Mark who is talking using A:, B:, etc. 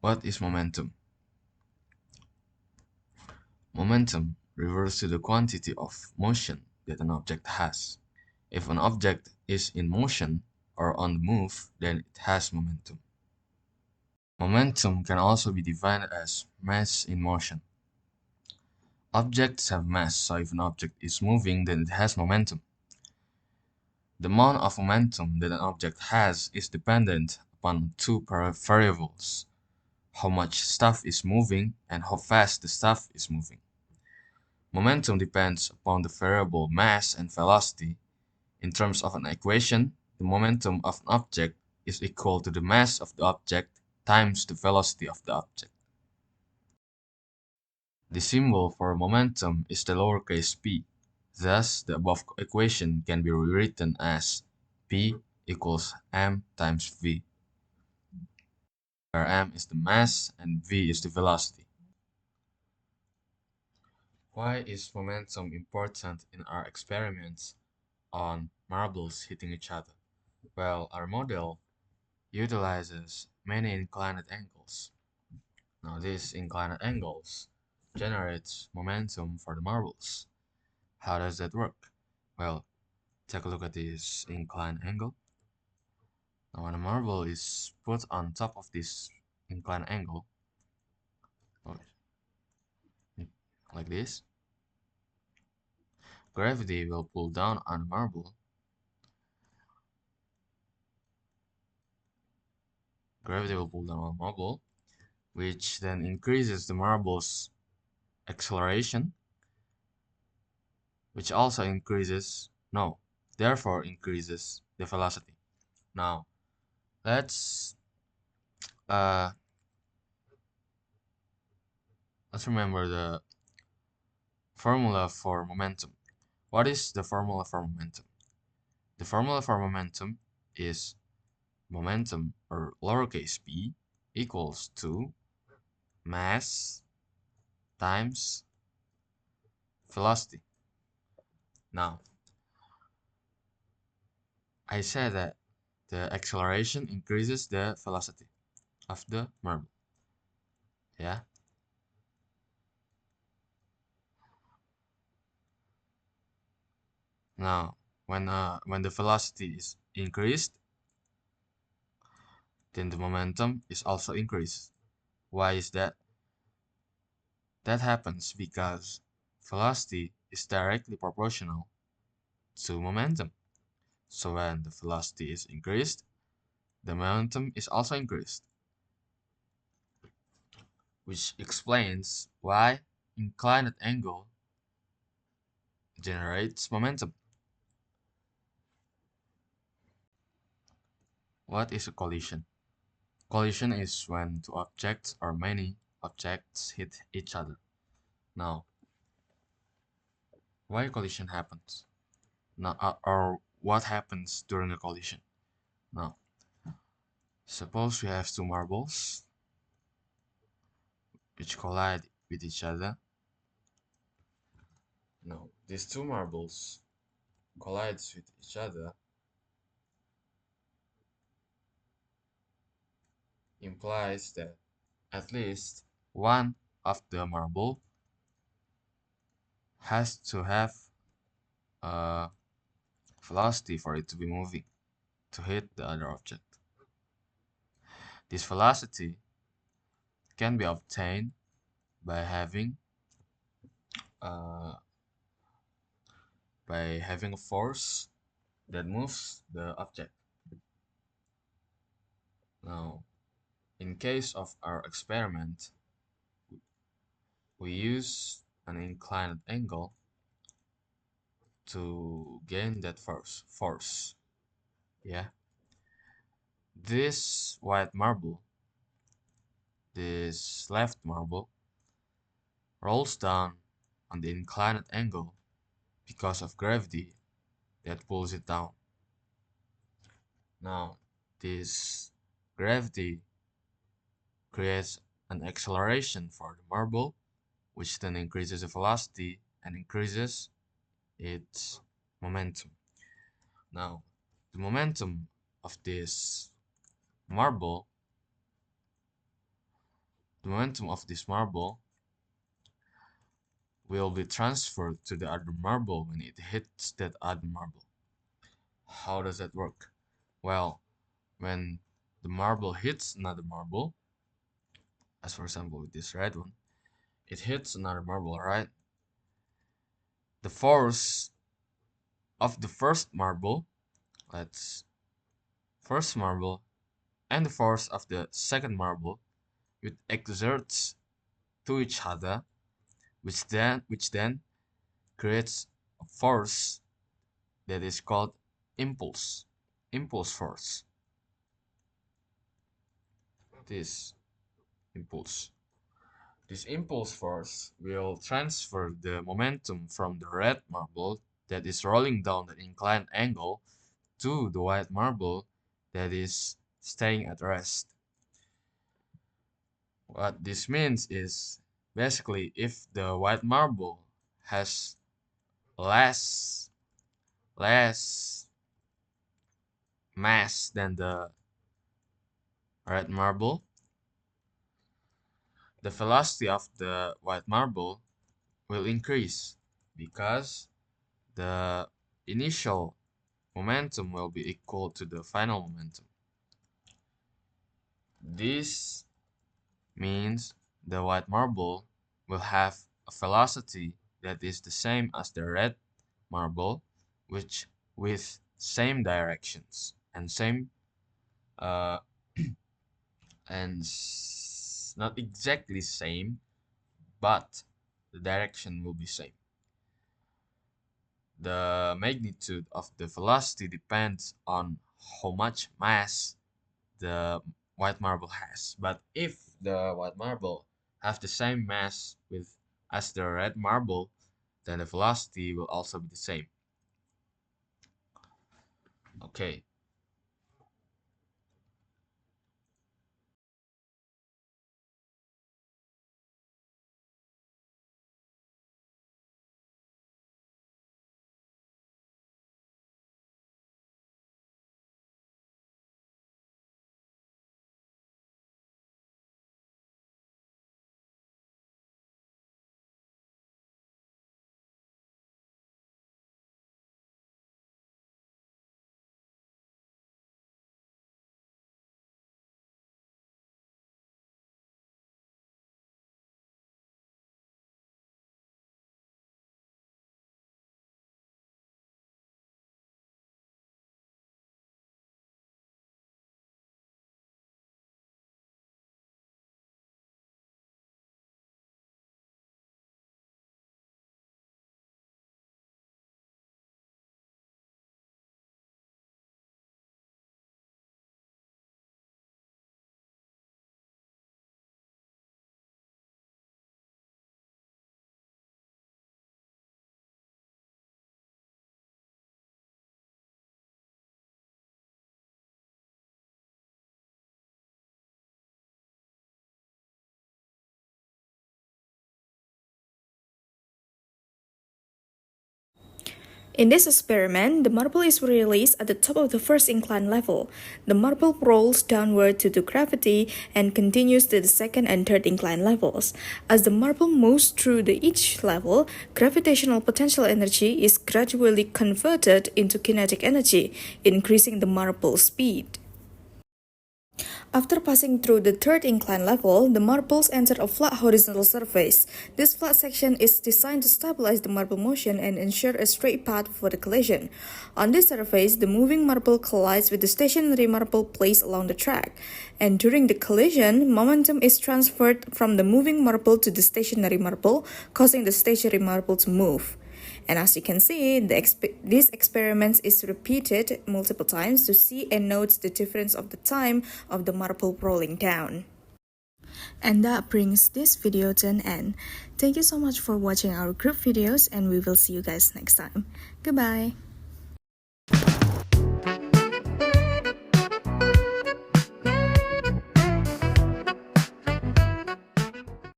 A: What is momentum? Momentum refers to the quantity of motion that an object has. If an object is in motion or on the move, then it has momentum. Momentum can also be defined as mass in motion. Objects have mass, so if an object is moving, then it has momentum. The amount of momentum that an object has is dependent upon two variables: how much stuff is moving and how fast the stuff is moving. Momentum depends upon the variable mass and velocity. In terms of an equation, the momentum of an object is equal to the mass of the object times the velocity of the object. The symbol for momentum is the lowercase p. Thus, the above equation can be rewritten as p equals m times v, where m is the mass and v is the velocity. Why is momentum important in our experiments on marbles hitting each other? Well, our model utilizes many inclined angles. Now, these inclined angles generates momentum for the marbles. How does that work? Well, take a look at this inclined angle. Now, when a marble is put on top of this inclined angle, like this, gravity will pull down on the marble. Gravity will pull down on the marble, which then increases the marble's acceleration, which also therefore increases the velocity. Now, let's uh, let's remember the formula for momentum. What is the formula for momentum? The formula for momentum is momentum, or lowercase p, equals to mass times velocity. Now, I said that the acceleration increases the velocity of the marble. Yeah. Now, when the velocity is increased, then the momentum is also increased. Why is that? That happens because velocity is directly proportional to momentum. So when the velocity is increased, the momentum is also increased, which explains why inclined angle generates momentum. What is a collision? Collision is when two objects or many objects hit each other. Now, why a collision happens? Now, or what happens during a collision? Now, suppose we have two marbles which collide with each other. Now, these two marbles collides with each other implies that at least one of the marble has to have a velocity for it to be moving to hit the other object. This velocity can be obtained by having uh, a force that moves the object. Now, in case of our experiment, we use an inclined angle to gain that force. Yeah. This white marble, this left marble, rolls down on the inclined angle because of gravity that pulls it down. Now, this gravity creates an acceleration for the marble, which then increases the velocity and increases its momentum. Now, the momentum of this marble the momentum of this marble will be transferred to the other marble when it hits that other marble. How does that work? Well, when the marble hits another marble, as for example with this red one, it hits another marble, right? The force of the first marble, let's first marble, and the force of the second marble, which exerts to each other, which then creates a force that is called impulse force. This impulse. This impulse force will transfer the momentum from the red marble that is rolling down the inclined angle to the white marble that is staying at rest. What this means is basically if the white marble has less mass than the red marble, the velocity of the white marble will increase because the initial momentum will be equal to the final momentum. This means the white marble will have a velocity that is the same as the red marble, which with same directions and same uh, and not exactly same, but the direction will be same. The magnitude of the velocity depends on how much mass the white marble has. But if the white marble have the same mass with as the red marble, then the velocity will also be the same. Okay.
B: In this experiment, the marble is released at the top of the first incline level. The marble rolls downward due to gravity and continues to the second and third incline levels. As the marble moves through each level, gravitational potential energy is gradually converted into kinetic energy, increasing the marble's speed. After passing through the third incline level, the marbles enter a flat horizontal surface. This flat section is designed to stabilize the marble motion and ensure a straight path for the collision. On this surface, the moving marble collides with the stationary marble placed along the track. And during the collision, momentum is transferred from the moving marble to the stationary marble, causing the stationary marble to move. And as you can see, this experiment is repeated multiple times to see and note the difference of the time of the marble rolling down. And that brings this video to an end. Thank you so much for watching our group videos, and we will see you guys next time. Goodbye!